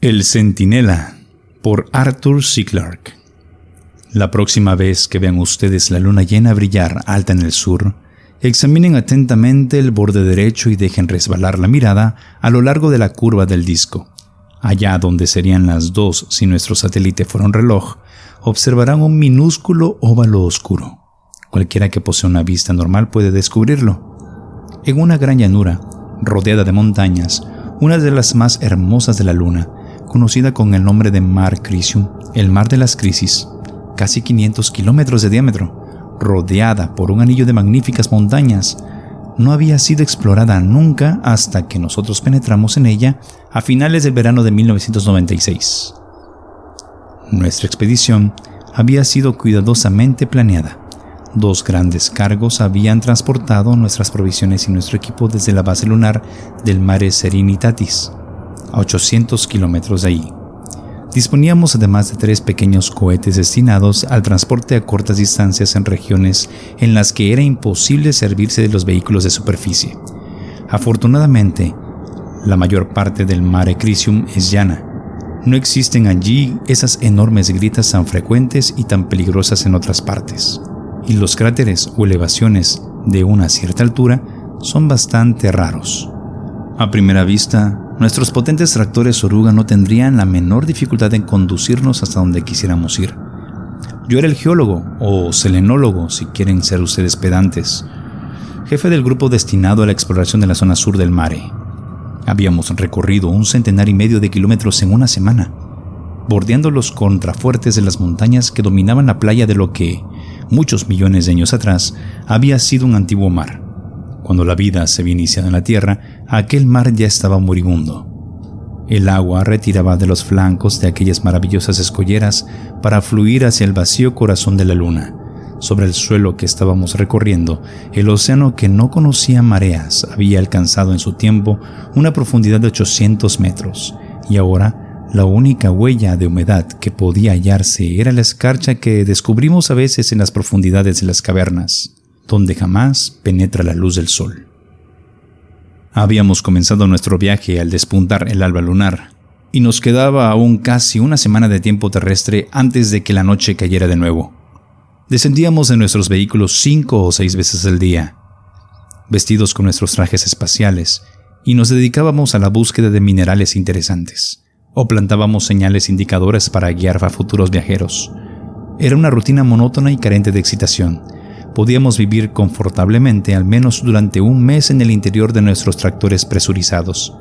El Centinela, por Arthur C. Clarke. La próxima vez que vean ustedes la luna llena brillar alta en el sur, examinen atentamente el borde derecho y dejen resbalar la mirada a lo largo de la curva del disco. Allá donde serían las 2 si nuestro satélite fuera un reloj, observarán un minúsculo óvalo oscuro. Cualquiera que posea una vista normal puede descubrirlo. En una gran llanura, rodeada de montañas, una de las más hermosas de la luna, conocida con el nombre de Mar Crisium, el Mar de las Crisis, casi 500 kilómetros de diámetro, rodeada por un anillo de magníficas montañas, no había sido explorada nunca hasta que nosotros penetramos en ella a finales del verano de 1996. Nuestra expedición había sido cuidadosamente planeada. 2 grandes cargos habían transportado nuestras provisiones y nuestro equipo desde la base lunar del Mare Serenitatis, a 800 kilómetros de ahí. Disponíamos además de 3 pequeños cohetes destinados al transporte a cortas distancias en regiones en las que era imposible servirse de los vehículos de superficie. Afortunadamente, la mayor parte del Mare Crisium es llana. No existen allí esas enormes grietas tan frecuentes y tan peligrosas en otras partes. Y los cráteres o elevaciones de una cierta altura son bastante raros. A primera vista, nuestros potentes tractores oruga no tendrían la menor dificultad en conducirnos hasta donde quisiéramos ir. Yo era el geólogo, o selenólogo si quieren ser ustedes pedantes, jefe del grupo destinado a la exploración de la zona sur del mare. Habíamos recorrido 1,5 centenares de kilómetros en una semana, bordeando los contrafuertes de las montañas que dominaban la playa de lo que, muchos millones de años atrás, había sido un antiguo mar. Cuando la vida se había iniciado en la Tierra, aquel mar ya estaba moribundo. El agua retiraba de los flancos de aquellas maravillosas escolleras para fluir hacia el vacío corazón de la luna. Sobre el suelo que estábamos recorriendo, el océano que no conocía mareas había alcanzado en su tiempo una profundidad de 800 metros, y ahora la única huella de humedad que podía hallarse era la escarcha que descubrimos a veces en las profundidades de las cavernas, donde jamás penetra la luz del sol. Habíamos comenzado nuestro viaje al despuntar el alba lunar, y nos quedaba aún casi una semana de tiempo terrestre antes de que la noche cayera de nuevo. Descendíamos de nuestros vehículos 5 o 6 veces al día, vestidos con nuestros trajes espaciales, y nos dedicábamos a la búsqueda de minerales interesantes, o plantábamos señales indicadoras para guiar a futuros viajeros. Era una rutina monótona y carente de excitación. Podíamos vivir confortablemente al menos durante un mes en el interior de nuestros tractores presurizados.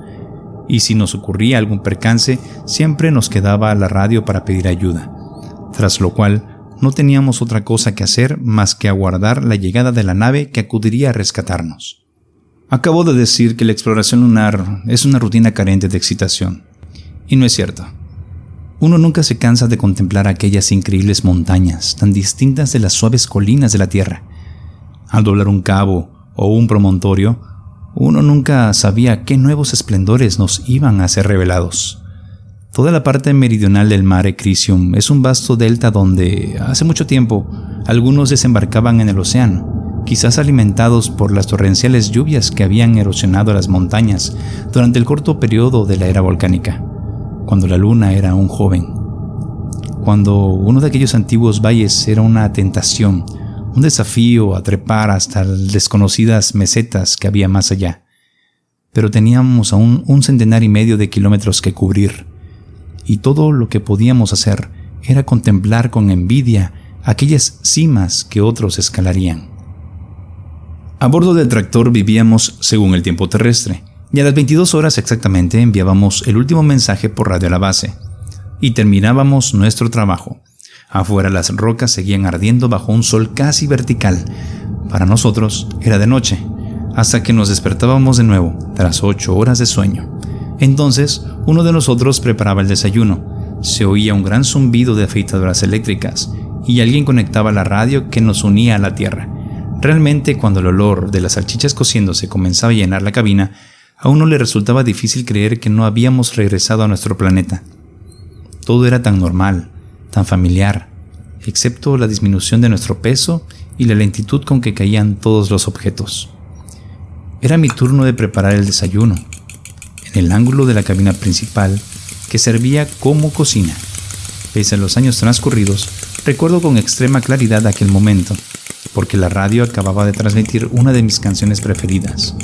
Y si nos ocurría algún percance, siempre nos quedaba la radio para pedir ayuda, tras lo cual no teníamos otra cosa que hacer más que aguardar la llegada de la nave que acudiría a rescatarnos. Acabo de decir que la exploración lunar es una rutina carente de excitación, y no es cierto. Uno nunca se cansa de contemplar aquellas increíbles montañas tan distintas de las suaves colinas de la Tierra. Al doblar un cabo o un promontorio, uno nunca sabía qué nuevos esplendores nos iban a ser revelados. Toda la parte meridional del Mare Crisium es un vasto delta donde, hace mucho tiempo, algunos desembarcaban en el océano, quizás alimentados por las torrenciales lluvias que habían erosionado las montañas durante el corto periodo de la era volcánica, cuando la luna era aún joven, cuando uno de aquellos antiguos valles era una tentación, un desafío a trepar hasta las desconocidas mesetas que había más allá. Pero teníamos aún 1,5 centenares de kilómetros que cubrir, y todo lo que podíamos hacer era contemplar con envidia aquellas cimas que otros escalarían. A bordo del tractor vivíamos según el tiempo terrestre, y a las 22 horas exactamente enviábamos el último mensaje por radio a la base, y terminábamos nuestro trabajo. Afuera las rocas seguían ardiendo bajo un sol casi vertical. Para nosotros era de noche, hasta que nos despertábamos de nuevo, tras 8 horas de sueño. Entonces, uno de nosotros preparaba el desayuno. Se oía un gran zumbido de afeitadoras eléctricas, y alguien conectaba la radio que nos unía a la Tierra. Realmente, cuando el olor de las salchichas cociéndose comenzaba a llenar la cabina, a uno le resultaba difícil creer que no habíamos regresado a nuestro planeta. Todo era tan normal, tan familiar, excepto la disminución de nuestro peso y la lentitud con que caían todos los objetos. Era mi turno de preparar el desayuno. En el ángulo de la cabina principal, que servía como cocina. Pese a los años transcurridos, recuerdo con extrema claridad aquel momento, porque la radio acababa de transmitir una de mis canciones preferidas,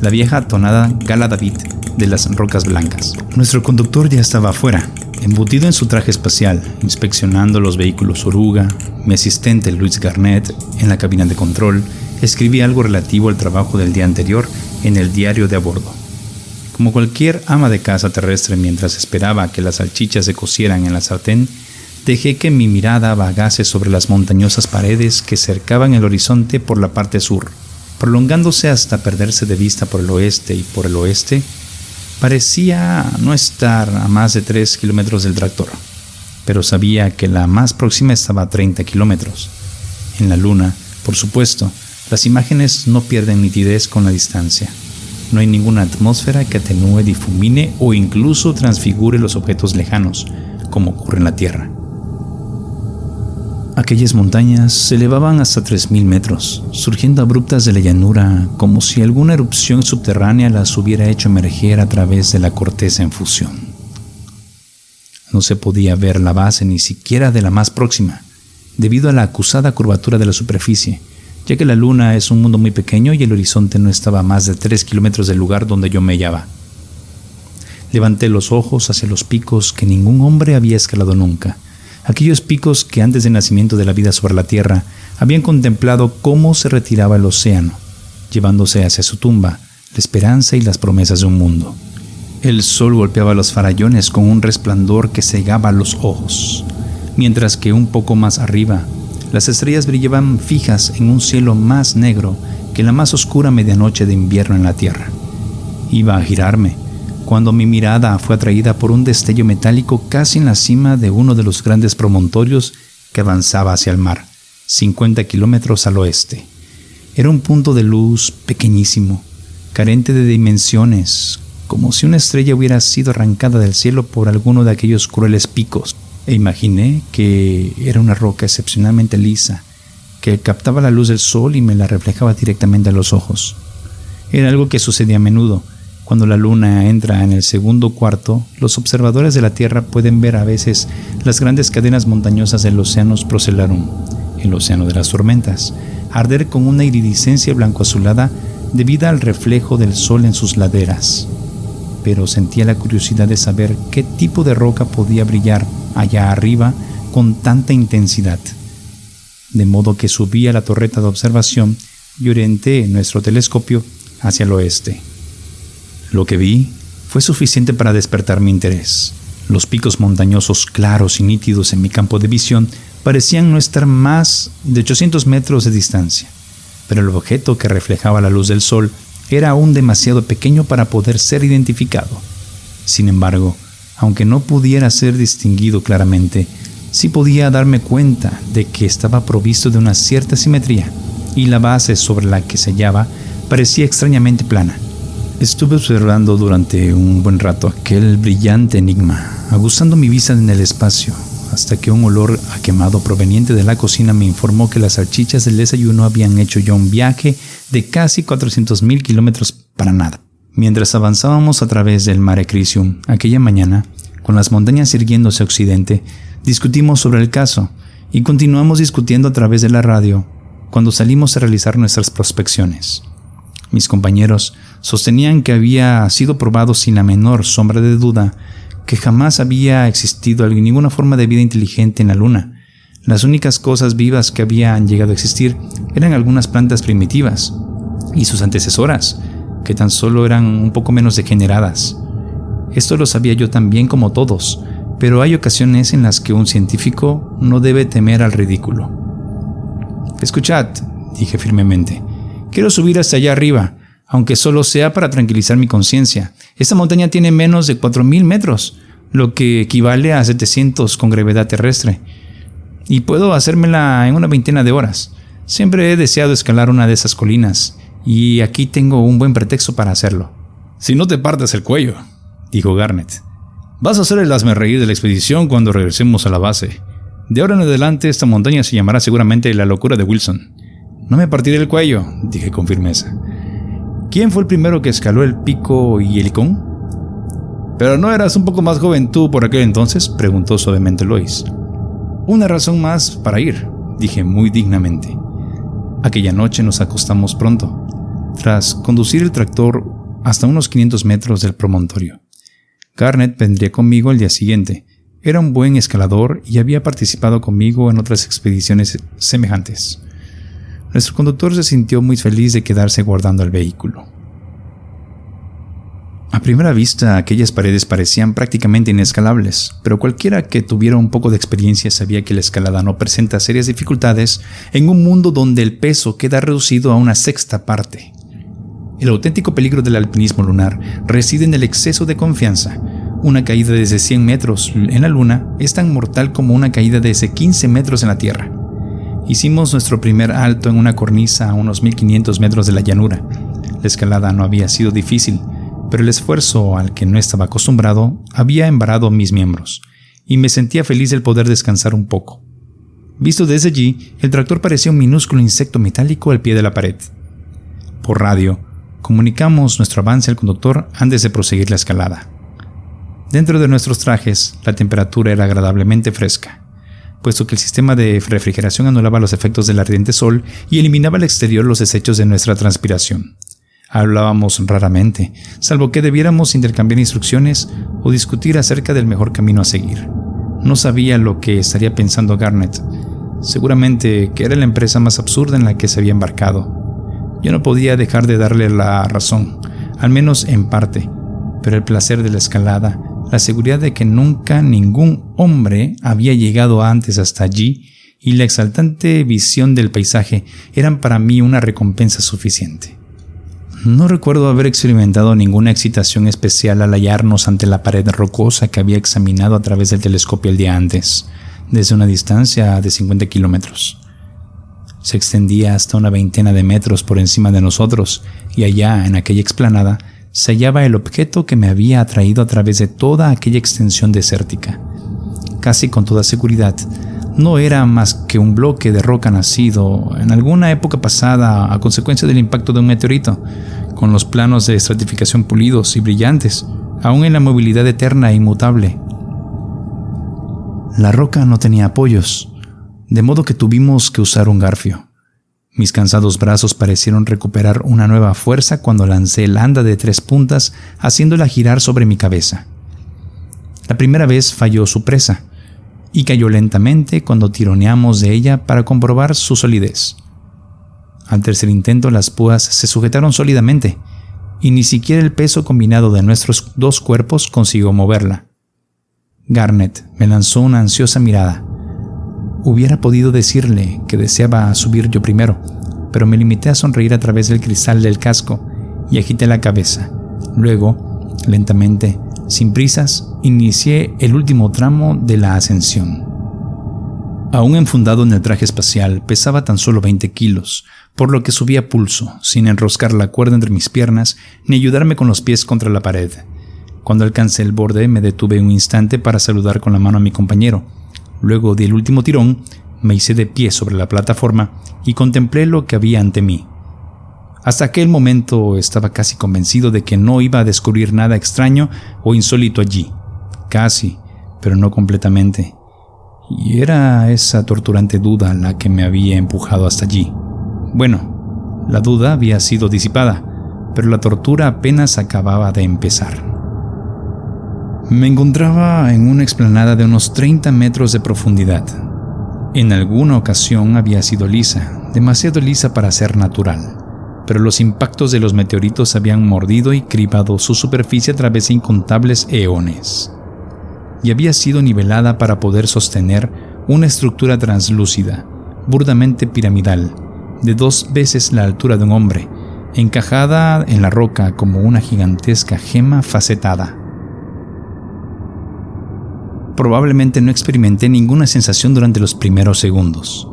la vieja tonada Gala David de las Rocas Blancas. Nuestro conductor ya estaba afuera, embutido en su traje espacial, inspeccionando los vehículos oruga. Mi asistente Luis Garnett, en la cabina de control, escribía algo relativo al trabajo del día anterior en el diario de a bordo. Como cualquier ama de casa terrestre, mientras esperaba que las salchichas se cocieran en la sartén, dejé que mi mirada vagase sobre las montañosas paredes que cercaban el horizonte por la parte sur, prolongándose hasta perderse de vista por el oeste, y por el oeste parecía no estar a más de 3 kilómetros del tractor, pero sabía que la más próxima estaba a 30 kilómetros. En la luna, por supuesto, las imágenes no pierden nitidez con la distancia. No hay ninguna atmósfera que atenúe, difumine o incluso transfigure los objetos lejanos, como ocurre en la Tierra. Aquellas montañas se elevaban hasta 3.000 metros, surgiendo abruptas de la llanura, como si alguna erupción subterránea las hubiera hecho emerger a través de la corteza en fusión. No se podía ver la base ni siquiera de la más próxima, debido a la acusada curvatura de la superficie, ya que la luna es un mundo muy pequeño y el horizonte no estaba a más de 3 kilómetros del lugar donde yo me hallaba. Levanté los ojos hacia los picos que ningún hombre había escalado nunca, aquellos picos que antes del nacimiento de la vida sobre la Tierra habían contemplado cómo se retiraba el océano, llevándose hacia su tumba la esperanza y las promesas de un mundo. El sol golpeaba los farallones con un resplandor que cegaba los ojos, mientras que un poco más arriba, las estrellas brillaban fijas en un cielo más negro que la más oscura medianoche de invierno en la Tierra. Iba a girarme, cuando mi mirada fue atraída por un destello metálico casi en la cima de uno de los grandes promontorios que avanzaba hacia el mar, 50 kilómetros al oeste. Era un punto de luz pequeñísimo, carente de dimensiones, como si una estrella hubiera sido arrancada del cielo por alguno de aquellos crueles picos, e imaginé que era una roca excepcionalmente lisa, que captaba la luz del sol y me la reflejaba directamente a los ojos. Era algo que sucedía a menudo. Cuando la luna entra en el segundo cuarto, los observadores de la Tierra pueden ver a veces las grandes cadenas montañosas del Océano Procellarum, el océano de las tormentas, arder con una iridiscencia blanco-azulada debido al reflejo del sol en sus laderas. Pero sentía la curiosidad de saber qué tipo de roca podía brillar allá arriba con tanta intensidad. De modo que subí a la torreta de observación y orienté nuestro telescopio hacia el oeste. Lo que vi fue suficiente para despertar mi interés. Los picos montañosos claros y nítidos en mi campo de visión parecían no estar más de 800 metros de distancia, pero el objeto que reflejaba la luz del sol era aún demasiado pequeño para poder ser identificado. Sin embargo, aunque no pudiera ser distinguido claramente, sí podía darme cuenta de que estaba provisto de una cierta simetría, y la base sobre la que se hallaba parecía extrañamente plana. Estuve observando durante un buen rato aquel brillante enigma, aguzando mi vista en el espacio, hasta que un olor a quemado proveniente de la cocina me informó que las salchichas del desayuno habían hecho ya un viaje de casi 400.000 kilómetros para nada. Mientras avanzábamos a través del Mare Crisium aquella mañana, con las montañas irguiéndose a occidente, discutimos sobre el caso y continuamos discutiendo a través de la radio cuando salimos a realizar nuestras prospecciones. Mis compañeros sostenían que había sido probado sin la menor sombra de duda que jamás había existido ninguna forma de vida inteligente en la Luna. Las únicas cosas vivas que habían llegado a existir eran algunas plantas primitivas y sus antecesoras, que tan solo eran un poco menos degeneradas. Esto lo sabía yo tan bien como todos, pero hay ocasiones en las que un científico no debe temer al ridículo. «Escuchad», dije firmemente, «quiero subir hasta allá arriba, aunque solo sea para tranquilizar mi conciencia. Esta montaña tiene menos de 4.000 metros, lo que equivale a 700 con gravedad terrestre, y puedo hacérmela en una veintena de horas. Siempre he deseado escalar una de esas colinas, y aquí tengo un buen pretexto para hacerlo». «Si no te partes el cuello», dijo Garnett, «vas a ser el hazmerreír de la expedición cuando regresemos a la base. De ahora en adelante esta montaña se llamará seguramente la locura de Wilson». «No me partiré el cuello», dije con firmeza. «¿Quién fue el primero que escaló el pico y Helicón?» ¿Pero no eras un poco más joven tú por aquel entonces?, preguntó suavemente Lois. Una razón más para ir, dije muy dignamente. Aquella noche nos acostamos pronto, tras conducir el tractor hasta unos 500 metros del promontorio. Garnett vendría conmigo el día siguiente. Era un buen escalador y había participado conmigo en otras expediciones semejantes. Nuestro conductor se sintió muy feliz de quedarse guardando el vehículo. A primera vista, aquellas paredes parecían prácticamente inescalables, pero cualquiera que tuviera un poco de experiencia sabía que la escalada no presenta serias dificultades en un mundo donde el peso queda reducido a una sexta parte. El auténtico peligro del alpinismo lunar reside en el exceso de confianza. Una caída desde 100 metros en la luna es tan mortal como una caída desde 15 metros en la Tierra. Hicimos nuestro primer alto en una cornisa a unos 1500 metros de la llanura. La escalada no había sido difícil, pero el esfuerzo al que no estaba acostumbrado había embarado mis miembros, y me sentía feliz del poder descansar un poco. Visto desde allí, el tractor parecía un minúsculo insecto metálico al pie de la pared. Por radio, comunicamos nuestro avance al conductor antes de proseguir la escalada. Dentro de nuestros trajes, la temperatura era agradablemente fresca, puesto que el sistema de refrigeración anulaba los efectos del ardiente sol y eliminaba al exterior los desechos de nuestra transpiración. Hablábamos raramente, salvo que debiéramos intercambiar instrucciones o discutir acerca del mejor camino a seguir. No sabía lo que estaría pensando Garnett. Seguramente que era la empresa más absurda en la que se había embarcado. Yo no podía dejar de darle la razón, al menos en parte, pero el placer de la escalada, la seguridad de que nunca ningún hombre había llegado antes hasta allí y la exaltante visión del paisaje eran para mí una recompensa suficiente. No recuerdo haber experimentado ninguna excitación especial al hallarnos ante la pared rocosa que había examinado a través del telescopio el día antes, desde una distancia de 50 kilómetros. Se extendía hasta una veintena de metros por encima de nosotros, y allá, en aquella explanada, se hallaba el objeto que me había atraído a través de toda aquella extensión desértica. Casi con toda seguridad, no era más que un bloque de roca nacido en alguna época pasada a consecuencia del impacto de un meteorito, con los planos de estratificación pulidos y brillantes, aún en la movilidad eterna e inmutable. La roca no tenía apoyos, de modo que tuvimos que usar un garfio. Mis cansados brazos parecieron recuperar una nueva fuerza cuando lancé el anda de 3 puntas, haciéndola girar sobre mi cabeza. La primera vez falló su presa, y cayó lentamente cuando tironeamos de ella para comprobar su solidez. Al tercer intento las púas se sujetaron sólidamente, y ni siquiera el peso combinado de nuestros 2 cuerpos consiguió moverla. Garnett me lanzó una ansiosa mirada. Hubiera podido decirle que deseaba subir yo primero, pero me limité a sonreír a través del cristal del casco y agité la cabeza. Luego, lentamente, sin prisas, inicié el último tramo de la ascensión. Aún enfundado en el traje espacial, pesaba tan solo 20 kilos, por lo que subí a pulso, sin enroscar la cuerda entre mis piernas ni ayudarme con los pies contra la pared. Cuando alcancé el borde, me detuve un instante para saludar con la mano a mi compañero. Luego del último tirón, me hice de pie sobre la plataforma y contemplé lo que había ante mí. Hasta aquel momento estaba casi convencido de que no iba a descubrir nada extraño o insólito allí. Casi, pero no completamente. Y era esa torturante duda la que me había empujado hasta allí. Bueno, la duda había sido disipada, pero la tortura apenas acababa de empezar. Me encontraba en una explanada de unos 30 metros de profundidad. En alguna ocasión había sido lisa, demasiado lisa para ser natural, pero los impactos de los meteoritos habían mordido y cribado su superficie a través de incontables eones. Y había sido nivelada para poder sostener una estructura translúcida, burdamente piramidal, de 2 veces la altura de un hombre, encajada en la roca como una gigantesca gema facetada. Probablemente no experimenté ninguna sensación durante los primeros segundos.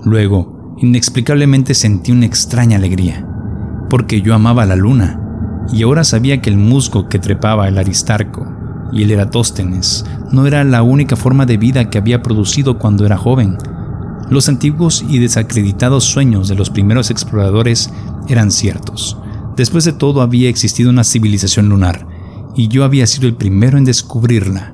Luego, inexplicablemente sentí una extraña alegría, porque yo amaba la luna, y ahora sabía que el musgo que trepaba el Aristarco y el Eratóstenes no era la única forma de vida que había producido cuando era joven. Los antiguos y desacreditados sueños de los primeros exploradores eran ciertos. Después de todo había existido una civilización lunar, y yo había sido el primero en descubrirla.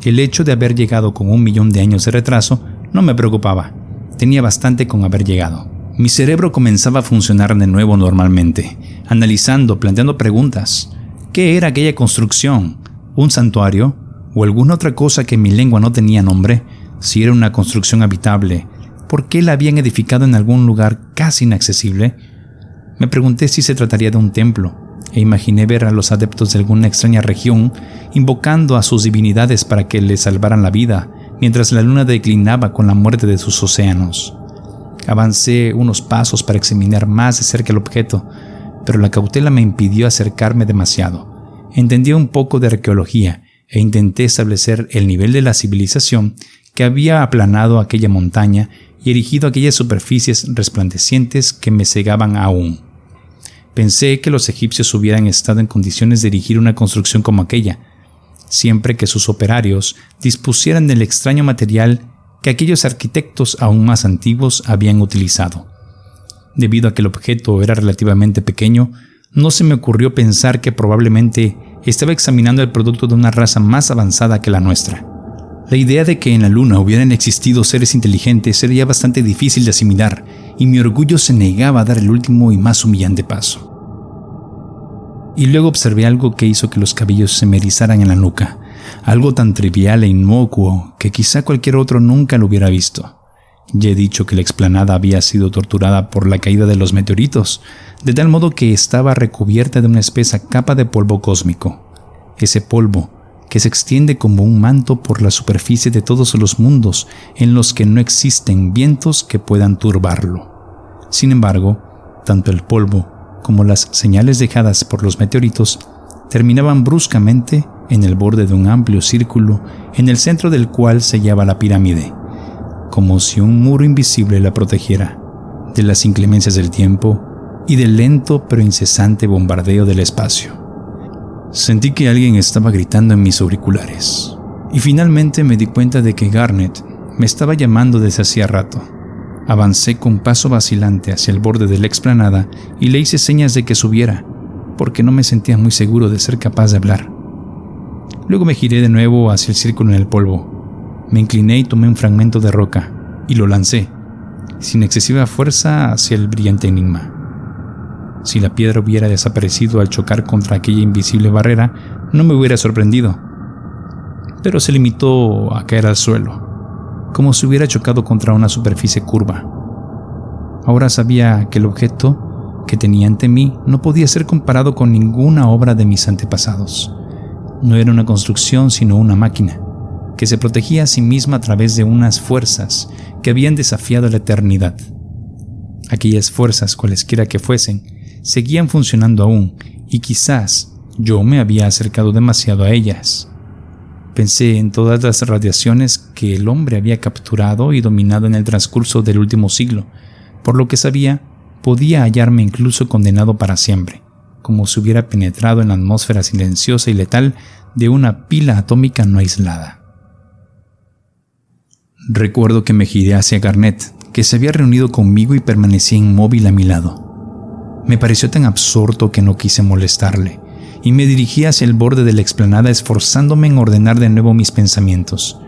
El hecho de haber llegado con 1 millón de años de retraso no me preocupaba. Tenía bastante con haber llegado. Mi cerebro comenzaba a funcionar de nuevo normalmente, analizando, planteando preguntas. ¿Qué era aquella construcción? ¿Un santuario? ¿O alguna otra cosa que en mi lengua no tenía nombre? Si era una construcción habitable, ¿por qué la habían edificado en algún lugar casi inaccesible? Me pregunté si se trataría de un templo, e imaginé ver a los adeptos de alguna extraña región invocando a sus divinidades para que les salvaran la vida, mientras la luna declinaba con la muerte de sus océanos. Avancé unos pasos para examinar más de cerca el objeto, pero la cautela me impidió acercarme demasiado. Entendí un poco de arqueología e intenté establecer el nivel de la civilización que había aplanado aquella montaña y erigido aquellas superficies resplandecientes que me cegaban aún. Pensé que los egipcios hubieran estado en condiciones de erigir una construcción como aquella, siempre que sus operarios dispusieran del extraño material que aquellos arquitectos aún más antiguos habían utilizado. Debido a que el objeto era relativamente pequeño, no se me ocurrió pensar que probablemente estaba examinando el producto de una raza más avanzada que la nuestra. La idea de que en la luna hubieran existido seres inteligentes sería bastante difícil de asimilar, y mi orgullo se negaba a dar el último y más humillante paso. Y luego observé algo que hizo que los cabellos se me erizaran en la nuca, algo tan trivial e inocuo que quizá cualquier otro nunca lo hubiera visto. Ya he dicho que la explanada había sido torturada por la caída de los meteoritos, de tal modo que estaba recubierta de una espesa capa de polvo cósmico. Ese polvo, que se extiende como un manto por la superficie de todos los mundos en los que no existen vientos que puedan turbarlo. Sin embargo, tanto el polvo como las señales dejadas por los meteoritos terminaban bruscamente en el borde de un amplio círculo en el centro del cual se hallaba la pirámide, como si un muro invisible la protegiera de las inclemencias del tiempo y del lento pero incesante bombardeo del espacio. Sentí que alguien estaba gritando en mis auriculares, y finalmente me di cuenta de que Garnet me estaba llamando desde hacía rato. Avancé con paso vacilante hacia el borde de la explanada y le hice señas de que subiera, porque no me sentía muy seguro de ser capaz de hablar. Luego me giré de nuevo hacia el círculo en el polvo. Me incliné y tomé un fragmento de roca, y lo lancé, sin excesiva fuerza, hacia el brillante enigma. Si la piedra hubiera desaparecido al chocar contra aquella invisible barrera, no me hubiera sorprendido. Pero se limitó a caer al suelo, como si hubiera chocado contra una superficie curva. Ahora sabía que el objeto que tenía ante mí no podía ser comparado con ninguna obra de mis antepasados. No era una construcción, sino una máquina, que se protegía a sí misma a través de unas fuerzas que habían desafiado la eternidad. Aquellas fuerzas, cualesquiera que fuesen, seguían funcionando aún, y quizás yo me había acercado demasiado a ellas. Pensé en todas las radiaciones que el hombre había capturado y dominado en el transcurso del último siglo. Por lo que sabía, podía hallarme incluso condenado para siempre, como si hubiera penetrado en la atmósfera silenciosa y letal de una pila atómica no aislada. Recuerdo que me giré hacia Garnet, que se había reunido conmigo y permanecía inmóvil a mi lado. Me pareció tan absorto que no quise molestarle, y me dirigí hacia el borde de la explanada esforzándome en ordenar de nuevo mis pensamientos.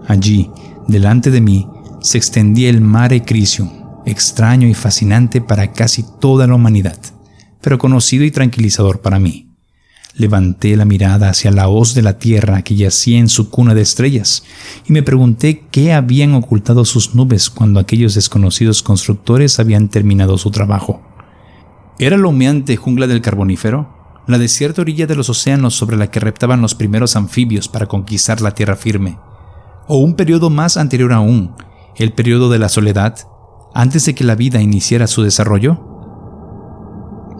Allí, delante de mí, se extendía el Mare Crisium, extraño y fascinante para casi toda la humanidad, pero conocido y tranquilizador para mí. Levanté la mirada hacia la hoz de la tierra que yacía en su cuna de estrellas, y me pregunté qué habían ocultado sus nubes cuando aquellos desconocidos constructores habían terminado su trabajo. ¿Era la humeante jungla del Carbonífero? ¿La desierta orilla de los océanos sobre la que reptaban los primeros anfibios para conquistar la tierra firme? ¿O un periodo más anterior aún, el periodo de la soledad, antes de que la vida iniciara su desarrollo?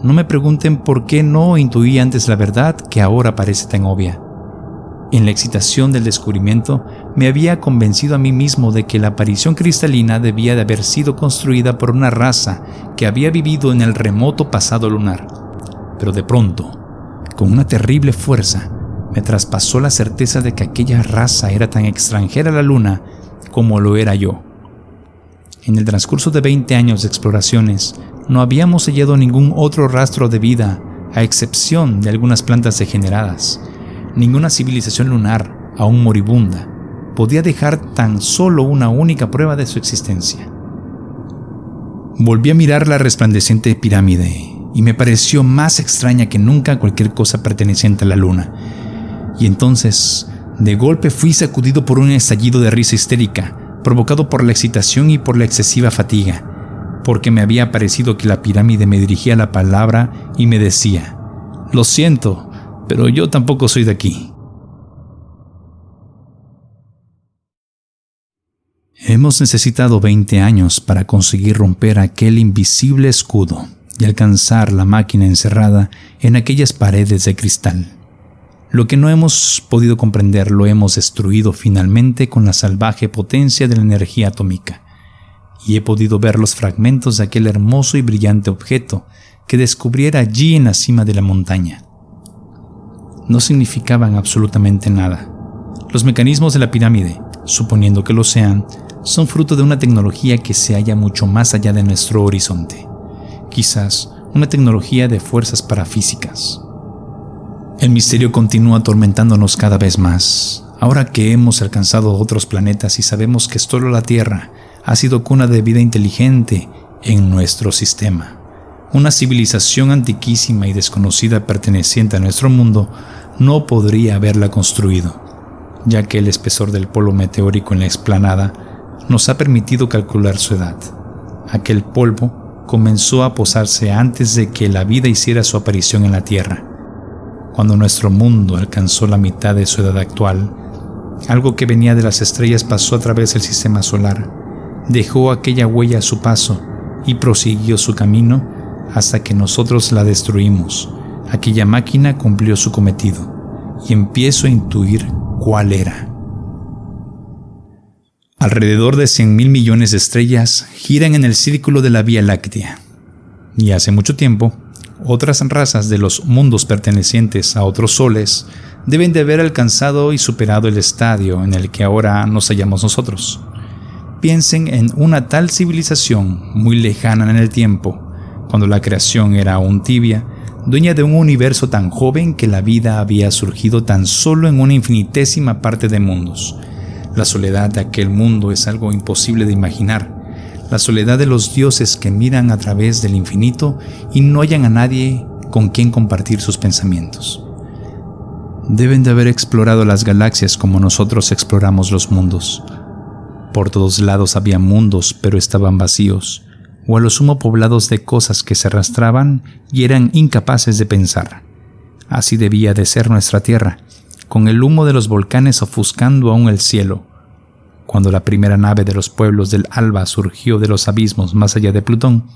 No me pregunten por qué no intuí antes la verdad que ahora parece tan obvia. En la excitación del descubrimiento, me había convencido a mí mismo de que la aparición cristalina debía de haber sido construida por una raza que había vivido en el remoto pasado lunar. Pero de pronto, con una terrible fuerza, me traspasó la certeza de que aquella raza era tan extranjera a la luna como lo era yo. En el transcurso de 20 años de exploraciones, no habíamos hallado ningún otro rastro de vida, a excepción de algunas plantas degeneradas, Ninguna civilización lunar, aún moribunda, podía dejar tan solo una única prueba de su existencia. Volví a mirar la resplandeciente pirámide y me pareció más extraña que nunca cualquier cosa perteneciente a la luna. Y entonces, de golpe fui sacudido por un estallido de risa histérica, provocado por la excitación y por la excesiva fatiga, porque me había parecido que la pirámide me dirigía la palabra y me decía: «Lo siento, pero yo tampoco soy de aquí». Hemos necesitado 20 años para conseguir romper aquel invisible escudo y alcanzar la máquina encerrada en aquellas paredes de cristal. Lo que no hemos podido comprender lo hemos destruido finalmente con la salvaje potencia de la energía atómica, y he podido ver los fragmentos de aquel hermoso y brillante objeto que descubriera allí en la cima de la montaña. No significaban absolutamente nada. Los mecanismos de la pirámide, suponiendo que lo sean, son fruto de una tecnología que se halla mucho más allá de nuestro horizonte. Quizás una tecnología de fuerzas parafísicas. El misterio continúa atormentándonos cada vez más. Ahora que hemos alcanzado otros planetas y sabemos que solo la Tierra ha sido cuna de vida inteligente en nuestro sistema, una civilización antiquísima y desconocida perteneciente a nuestro mundo no podría haberla construido, ya que el espesor del polo meteórico en la explanada nos ha permitido calcular su edad. Aquel polvo comenzó a posarse antes de que la vida hiciera su aparición en la Tierra. Cuando nuestro mundo alcanzó la mitad de su edad actual, algo que venía de las estrellas pasó a través del sistema solar, dejó aquella huella a su paso y prosiguió su camino hasta que nosotros la destruimos. Aquella máquina cumplió su cometido y empiezo a intuir cuál era. Alrededor de 100.000 millones de estrellas giran en el círculo de la Vía Láctea, y hace mucho tiempo, otras razas de los mundos pertenecientes a otros soles deben de haber alcanzado y superado el estadio en el que ahora nos hallamos nosotros. Piensen en una tal civilización muy lejana en el tiempo, cuando la creación era aún tibia, dueña de un universo tan joven que la vida había surgido tan solo en una infinitésima parte de mundos. La soledad de aquel mundo es algo imposible de imaginar. La soledad de los dioses que miran a través del infinito y no hallan a nadie con quien compartir sus pensamientos. Deben de haber explorado las galaxias como nosotros exploramos los mundos. Por todos lados había mundos, pero estaban vacíos, o a lo sumo poblados de cosas que se arrastraban y eran incapaces de pensar. Así debía de ser nuestra Tierra, con el humo de los volcanes ofuscando aún el cielo. Cuando la primera nave de los pueblos del alba surgió de los abismos más allá de Plutón,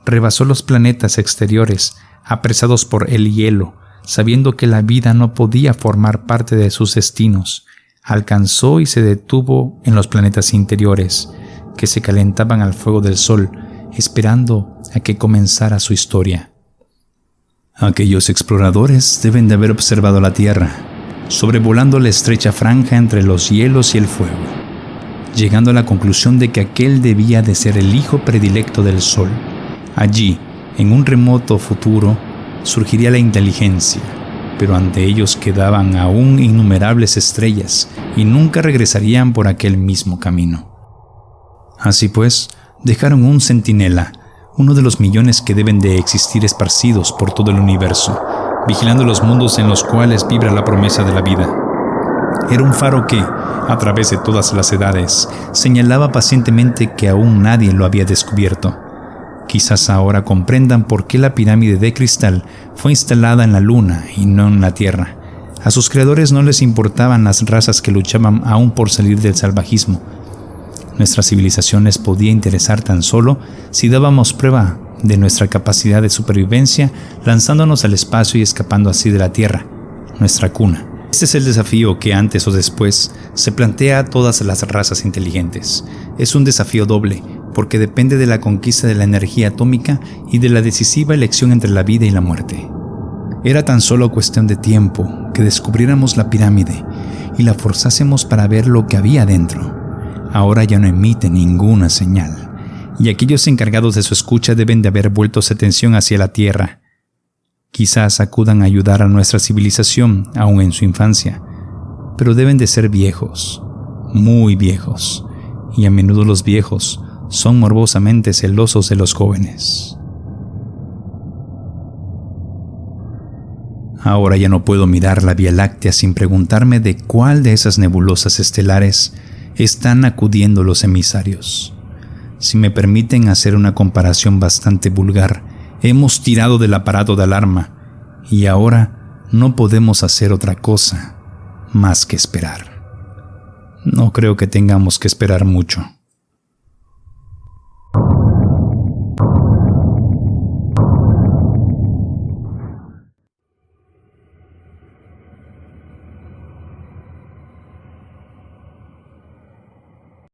rebasó los planetas exteriores, apresados por el hielo, sabiendo que la vida no podía formar parte de sus destinos. Alcanzó y se detuvo en los planetas interiores, que se calentaban al fuego del sol, esperando a que comenzara su historia. Aquellos exploradores deben de haber observado la Tierra, sobrevolando la estrecha franja entre los hielos y el fuego, llegando a la conclusión de que aquel debía de ser el hijo predilecto del Sol. Allí, en un remoto futuro, surgiría la inteligencia, pero ante ellos quedaban aún innumerables estrellas y nunca regresarían por aquel mismo camino. Así pues, dejaron un centinela, uno de los millones que deben de existir esparcidos por todo el universo, vigilando los mundos en los cuales vibra la promesa de la vida. Era un faro que, a través de todas las edades, señalaba pacientemente que aún nadie lo había descubierto. Quizás ahora comprendan por qué la pirámide de cristal fue instalada en la luna y no en la Tierra. A sus creadores no les importaban las razas que luchaban aún por salir del salvajismo. Nuestra civilización les podía interesar tan solo si dábamos prueba de nuestra capacidad de supervivencia, lanzándonos al espacio y escapando así de la Tierra, nuestra cuna. Este es el desafío que antes o después se plantea a todas las razas inteligentes. Es un desafío doble, porque depende de la conquista de la energía atómica y de la decisiva elección entre la vida y la muerte. Era tan solo cuestión de tiempo que descubriéramos la pirámide y la forzásemos para ver lo que había dentro. Ahora ya no emite ninguna señal, y aquellos encargados de su escucha deben de haber vuelto su atención hacia la Tierra. Quizás acudan a ayudar a nuestra civilización aún en su infancia, pero deben de ser viejos, muy viejos, y a menudo los viejos son morbosamente celosos de los jóvenes. Ahora ya no puedo mirar la Vía Láctea sin preguntarme de cuál de esas nebulosas estelares están acudiendo los emisarios. Si me permiten hacer una comparación bastante vulgar, hemos tirado del aparato de alarma y ahora no podemos hacer otra cosa más que esperar. No creo que tengamos que esperar mucho.